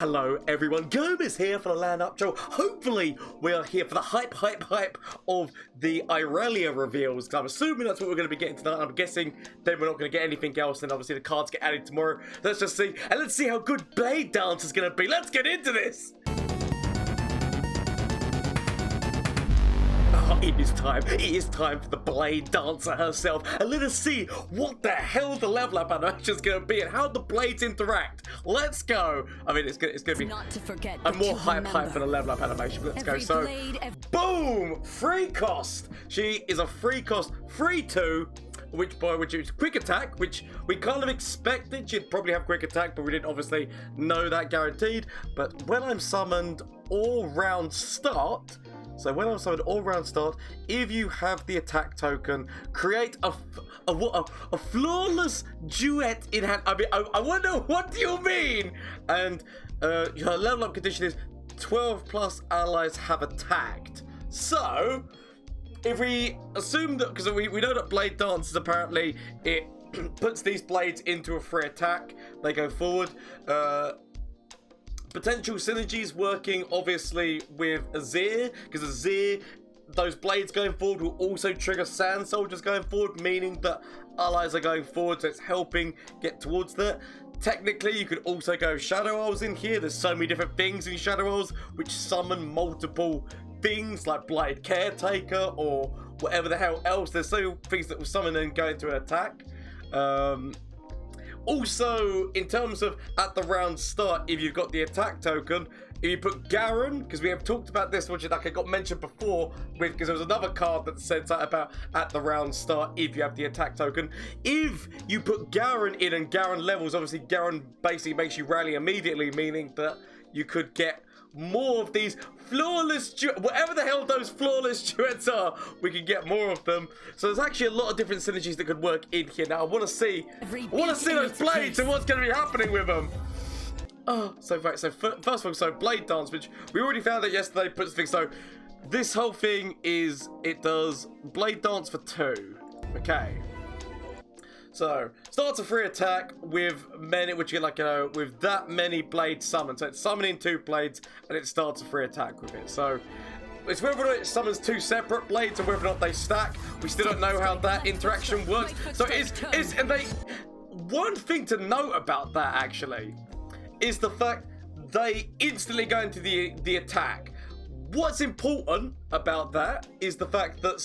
Hello everyone, Gomez here for the LAN Update. Hopefully we are here for the hype of the Irelia reveals, because I'm assuming that's what we're going to be getting tonight. I'm guessing then we're not going to get anything else, and obviously the cards get added tomorrow. Let's just see, and let's see how good Blade Dance is going to be. Let's get into this! It is time for the Blade Dancer herself, and let us see what the hell the level up animation is going to be and how the blades interact. Let's go. I mean, it's going to be not to forget, a more hype for the level up animation. Let's go. So, boom, free cost. She is a free cost, free 2. Which is quick attack, which we kind of expected she'd probably have quick attack, but we didn't obviously know that guaranteed. But when I'm summoned all round start. So when I'm summoned all round start, if you have the attack token, create a flawless duet in hand. I mean, I wonder, what do you mean? And her level up condition is 12 plus allies have attacked. So if we assume that, because we know that Blade Dance is apparently, it puts these blades into a free attack, they go forward. Potential synergies working obviously with Azir, because Azir, those blades going forward will also trigger Sand Soldiers going forward, meaning that allies are going forward, so it's helping get towards that. Technically, you could also go Shadow Owls in here. There's so many different things in Shadow Owls which summon multiple things like Blade Caretaker or whatever the hell else. There's so things that will summon and go into an attack. Also, in terms of at the round start, if you've got the attack token, if you put Garen, because we have talked about this, which like I got mentioned before, because there was another card that said that about at the round start if you have the attack token. If you put Garen in and Garen levels, obviously Garen basically makes you rally immediately, meaning that you could get more of these flawless whatever the hell those flawless duets are, we can get more of them. So there's actually a lot of different synergies that could work in here. Now I want to see those blades and what's going to be happening with them. Oh, so right, so first of all, so Blade Dance, which we already found out yesterday, puts things. So this whole thing is, it does Blade Dance for 2. Okay. So, starts a free attack with many, which you like, with that many blades summoned. So it's summoning 2 blades, and it starts a free attack with it. So it's whether or not it summons 2 separate blades, and whether or not they stack. We still don't know how that interaction works. So one thing to note about that actually is the fact they instantly go into the attack. What's important about that is the fact that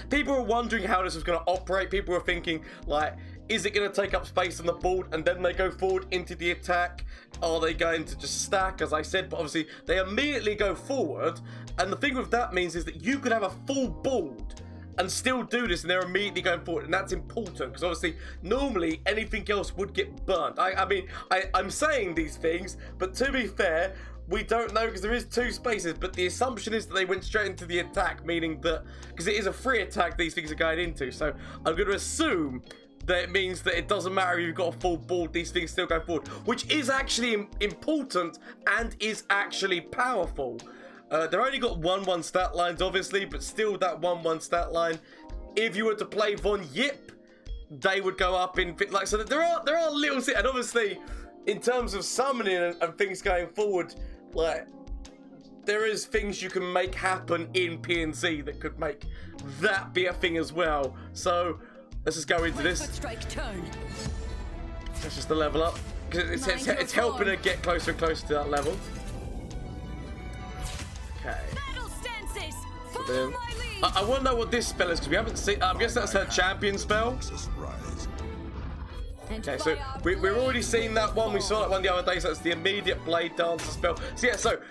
people are wondering how this is going to operate. People are thinking, like, is it going to take up space on the board and then they go forward into the attack? Are they going to just stack, as I said? But obviously, they immediately go forward. And the thing with that means is that you could have a full board and still do this, and they're immediately going forward. And that's important, because obviously, normally, anything else would get burnt. I'm saying these things, but to be fair, we don't know, because there is 2 spaces, but the assumption is that they went straight into the attack, meaning that, because it is a free attack these things are going into, so I'm going to assume that it means that it doesn't matter if you've got a full board, these things still go forward, which is actually important and is actually powerful. They've only got 1-1 stat lines, obviously, but still that 1-1 stat line, if you were to play Von Yip, they would go up in, like, so that there are little, and obviously, in terms of summoning and things going forward, like, there is things you can make happen in PNC that could make that be a thing as well. So let's just go into this. That's just the level up, because it's helping her get closer and closer to that level. Okay. So then, I want to know what this spell is, because we haven't seen. I guess that's her champion spell. Okay, so we've already seen that one. We saw that one the other day, so that's the immediate Blade Dancer spell. So yeah, so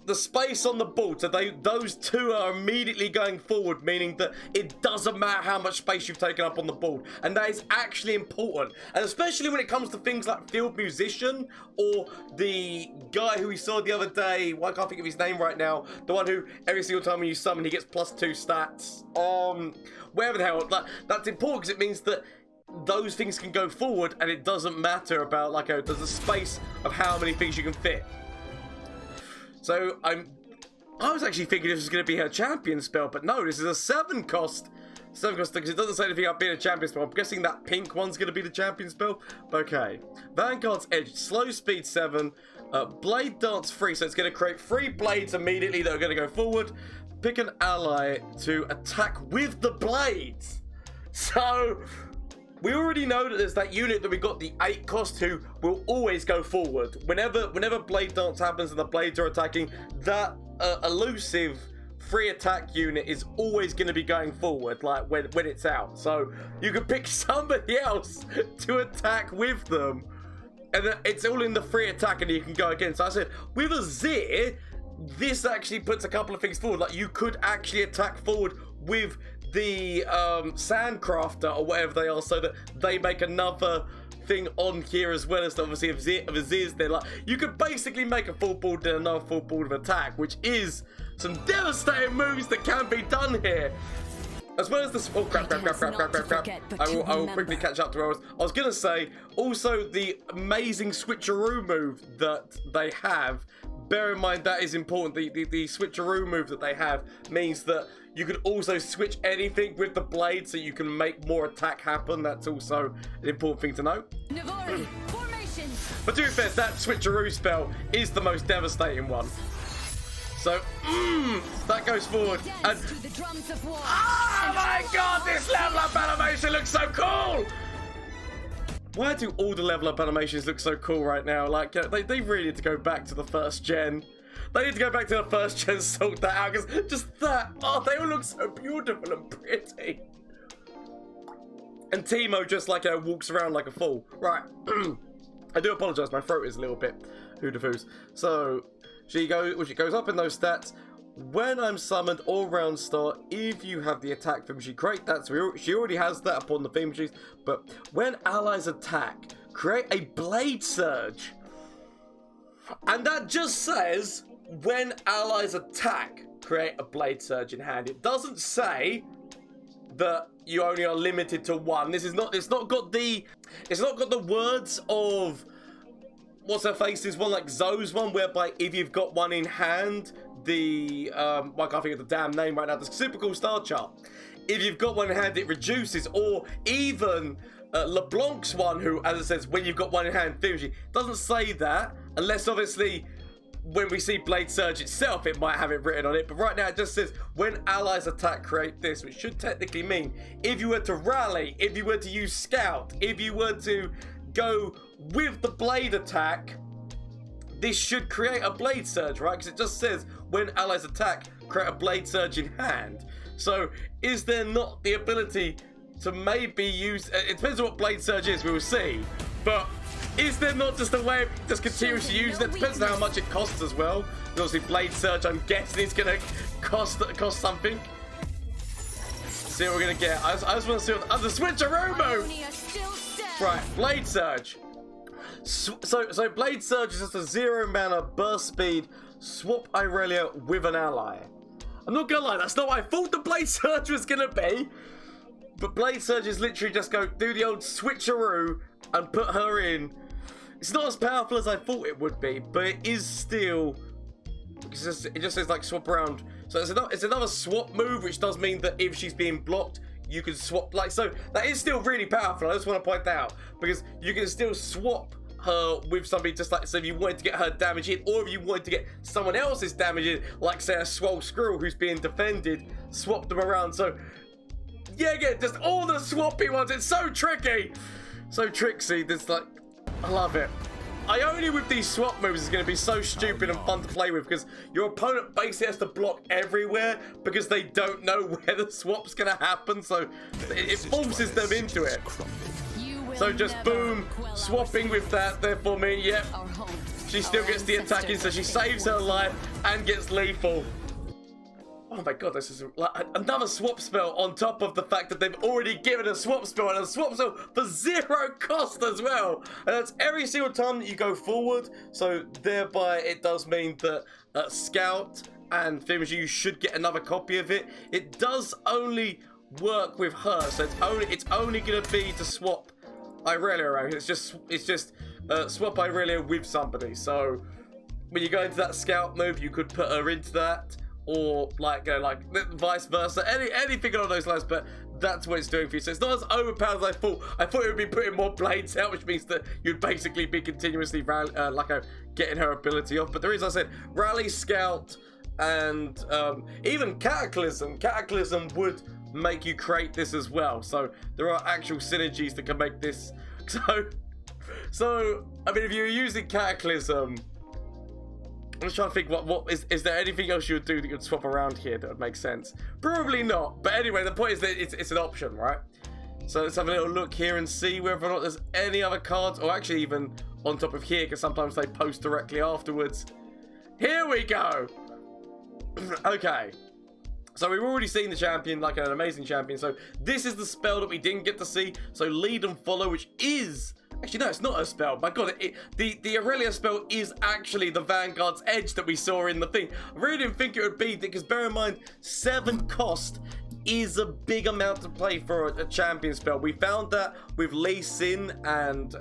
the space on the board, so those 2 are immediately going forward, meaning that it doesn't matter how much space you've taken up on the board. And that is actually important. And especially when it comes to things like Field Musician, or the guy who we saw the other day, well, I can't think of his name right now, the one who every single time you summon, he gets +2 stats. Wherever the hell, that's important, because it means that those things can go forward, and it doesn't matter about, like, there's a space of how many things you can fit. So I was actually thinking this was going to be her champion spell, but no, this is a 7 cost 7 cost because it doesn't say anything about being a champion spell. I'm guessing that pink one's going to be the champion spell. Okay. Vanguard's Edge, slow speed 7, blade dance 3, so it's going to create 3 blades immediately that are going to go forward. Pick an ally to attack with the blades. So we already know that there's that unit that we got, the 8 cost, who will always go forward. Whenever blade dance happens and the blades are attacking, that elusive 3 attack unit is always going to be going forward, like when it's out. So you can pick somebody else to attack with them, and then it's all in the 3 attack, and you can go again. So I said, with a Azir, this actually puts a couple of things forward. Like, you could actually attack forward with the Sandcrafter or whatever they are, so that they make another thing on here, as well as obviously of Azir's there. Like, you could basically make a full board and another full board of attack, which is some devastating moves that can be done here. As well as this, oh crap. I will quickly catch up to where I was gonna say, also the amazing switcheroo move that they have. Bear in mind that is important. The switcheroo move that they have means that you can also switch anything with the blade, so you can make more attack happen. That's also an important thing to know. But to be fair, that switcheroo spell is the most devastating one. So, that goes forward. And, oh my god, this level up animation looks so cool! Why do all the level up animations look so cool right now? Like, they really need to go back to the first gen. They need to go back to the first gen and sort that out, because just that, oh, they all look so beautiful and pretty. And Teemo just like walks around like a fool. Right, I do apologise, my throat is a little bit hoo-da-foos. So, she goes up in those stats. When I'm summoned or round start, if you have the attack theme sheet, great, she already has that upon the theme sheet. But when allies attack, create a blade surge. And that just says, when allies attack, create a blade surge in hand. It doesn't say that you only are limited to 1. It's not got the words of what's her face's one, like Zoe's one, whereby if you've got one in hand, I can't think of the damn name right now, the super cool star chart. If you've got one in hand, it reduces, or even LeBlanc's one, who, as it says, when you've got one in hand, doesn't say that, unless obviously when we see Blade Surge itself, it might have it written on it. But right now it just says, when allies attack, create this, which should technically mean if you were to rally, if you were to use Scout, if you were to go with the blade attack, this should create a blade surge, right? Because it just says when allies attack, create a blade surge in hand. So is there not the ability to maybe use, it depends on what blade surge is, we will see, but is there not just a way of just continuously using it? Depends on how much it costs as well. Obviously blade surge, I'm guessing it's gonna cost something. See what we're gonna get. I just want to see what the switcheroo move. Right, blade surge. So blade surge is just a 0 mana burst speed. Swap Irelia with an ally. I'm not gonna lie, that's not what I thought the blade surge was gonna be. But blade surge is literally just go do the old switcheroo and put her in. It's not as powerful as I thought it would be, but it is still. It just says like swap around. So it's another swap move, which does mean that if she's being blocked, you can swap. Like, so that is still really powerful. I just want to point that out, because you can still swap her with somebody, just like, so if you wanted to get her damage in, or if you wanted to get someone else's damage in, like say a Swole Squirrel who's being defended, swap them around. So yeah, again, just all the swappy ones. It's so tricky, so tricksy. There's like, I love it. Ionia with these swap moves is going to be so stupid and fun to play with, because your opponent basically has to block everywhere because they don't know where the swap's going to happen, so it forces them into it. So just boom, swapping with that, therefore mean, yep, she still gets the attack in, so she saves her life and gets lethal. Oh my god, this is like another swap spell on top of the fact that they've already given a swap spell, and a swap spell for 0 cost as well. And that's every single time that you go forward, so thereby it does mean that Scout and Fimsy, you should get another copy of it. It does only work with her, so it's only going to be to swap Irelia around. It's just swap Irelia with somebody. So when you go into that Scout move, you could put her into that, or like vice versa, anything along those lines. But that's what it's doing for you. So it's not as overpowered as I thought. I thought it would be putting more blades out, which means that you'd basically be continuously getting her ability off. But there is, I said, Rally, Scout, and even Cataclysm. Cataclysm would make you create this as well. So there are actual synergies that can make this. So I mean, if you're using Cataclysm, I'm just trying to think, what is there anything else you would do that you would swap around here that would make sense? Probably not. But anyway, the point is that it's an option, right? So let's have a little look here and see whether or not there's any other cards, or actually even on top of here, because sometimes they post directly afterwards. Here we go. Okay. So we've already seen the champion, like an amazing champion. So this is the spell that we didn't get to see. So lead and follow, which is... Actually, no, it's not a spell. My God, the Irelia spell is actually the Vanguard's Edge that we saw in the thing. I really didn't think it would be, because bear in mind, 7 cost is a big amount to play for a champion spell. We found that with Lee Sin and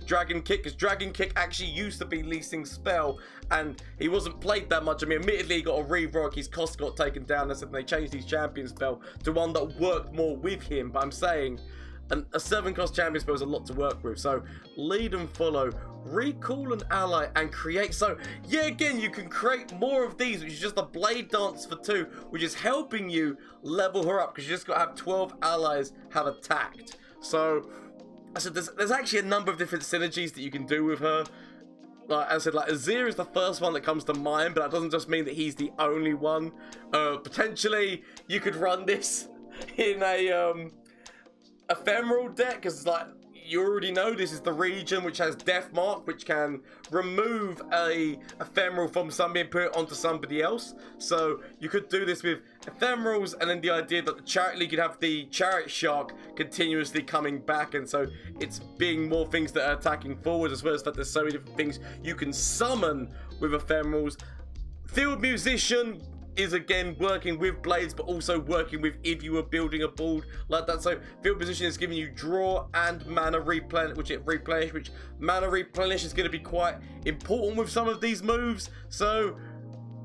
Dragon Kick, because Dragon Kick actually used to be Lee Sin's spell, and he wasn't played that much. I mean, admittedly, he got a rework, his cost got taken down, and they changed his champion spell to one that worked more with him. But I'm saying... And a 7-cost champion spell is a lot to work with. So lead and follow, recall an ally, and create. So yeah, again, you can create more of these, which is just a blade dance for 2, which is helping you level her up, because you just got to have 12 allies have attacked. So I said there's actually a number of different synergies that you can do with her. Like I said, like Azir is the first one that comes to mind, but that doesn't just mean that he's the only one. Potentially you could run this in a ephemeral deck, because like you already know, this is the region which has Death Mark, which can remove a ephemeral from somebody and put it onto somebody else. So you could do this with ephemerals, and then the idea that the Chariot League could have the Chariot Shark continuously coming back, and so it's being more things that are attacking forward, as well as that there's so many different things you can summon with ephemerals. Field Musician is again working with blades, but also working with if you were building a board like that. So field position is giving you draw and mana replenish, which mana replenish is going to be quite important with some of these moves. So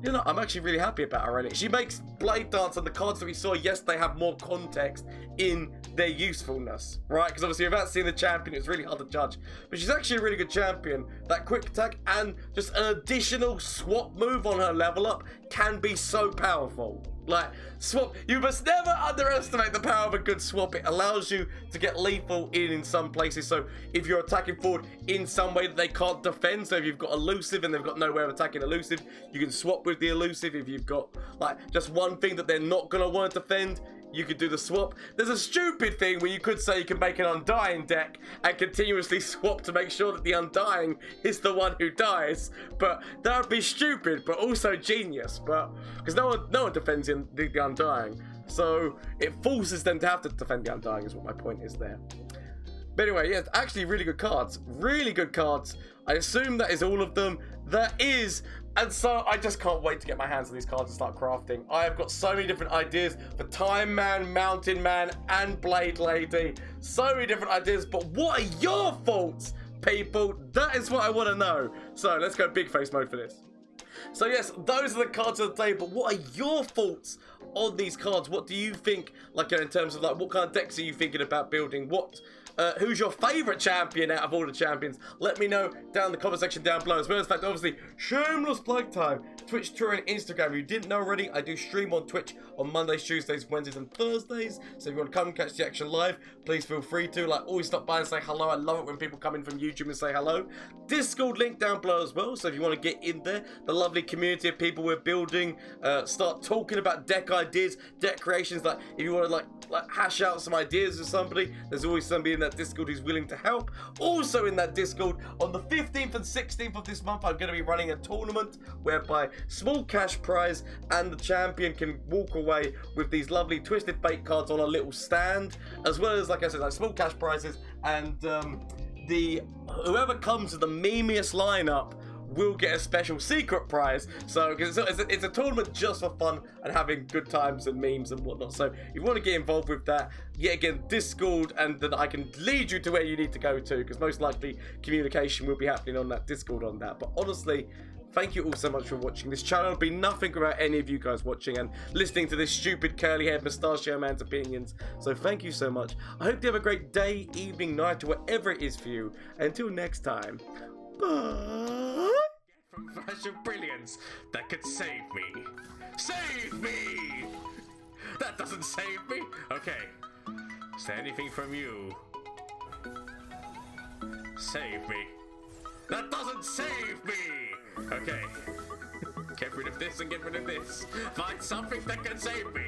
you know, I'm actually really happy about Irelia. She makes Blade Dance, and the cards that we saw, yes, they have more context in their usefulness, right? Because obviously without seeing the champion, it's really hard to judge. But she's actually a really good champion. That quick attack and just an additional swap move on her level up can be so powerful. Like, swap, you must never underestimate the power of a good swap. It allows you to get lethal in some places. So if you're attacking forward in some way that they can't defend, so if you've got elusive and they've got no way of attacking elusive, you can swap with the elusive. If you've got like just one thing that they're not gonna want to defend, you could do the swap. There's a stupid thing where you could say you can make an Undying deck and continuously swap to make sure that the Undying is the one who dies. But that would be stupid, but also genius. But because no one defends the Undying, so it forces them to have to defend the Undying, is what my point is there. But anyway, yeah, actually really good cards. Really good cards. I assume that is all of them. That is. And so I just can't wait to get my hands on these cards and start crafting. I have got so many different ideas for Time Man, Mountain Man, and Blade Lady. So many different ideas, but what are your thoughts, people? That is what I want to know. So let's go big face mode for this. So yes, those are the cards of the day, but what are your thoughts on these cards? What do you think, like in terms of like what kind of decks are you thinking about building? Who's your favourite champion out of all the champions? Let me know down in the comment section down below. As well as the fact, obviously, shameless plug time. Twitch, Twitter, and Instagram. If you didn't know already, I do stream on Twitch on Mondays, Tuesdays, Wednesdays, and Thursdays. So if you want to come and catch the action live, please feel free to. Like, always stop by and say hello. I love it when people come in from YouTube and say hello. Discord link down below as well. So if you want to get in there, the lovely community of people we're building, start talking about deck ideas, deck creations. Like, if you want to like hash out some ideas with somebody, there's always somebody in that Discord who's willing to help. Also in that Discord, on the 15th and 16th of this month, I'm going to be running a tournament whereby small cash prize and the champion can walk away with these lovely Twisted Fate cards on a little stand, as well as, like I said, like small cash prizes, and whoever comes to the memeiest lineup will get a special secret prize. So because it's a tournament just for fun and having good times and memes and whatnot. So if you want to get involved with that, yet again, Discord, and then I can lead you to where you need to go to, because most likely communication will be happening on that Discord on that. But honestly, thank you all so much for watching. This channel would be nothing without any of you guys watching and listening to this stupid curly-haired mustachio man's opinions. So thank you so much. I hope you have a great day, evening, night, or whatever it is for you. Until next time, bye. From flash of brilliance that could save me. Save me! That doesn't save me. Okay. Is there anything from you? Save me. That doesn't save me! Okay. Get rid of this and get rid of this. Find something that can save me.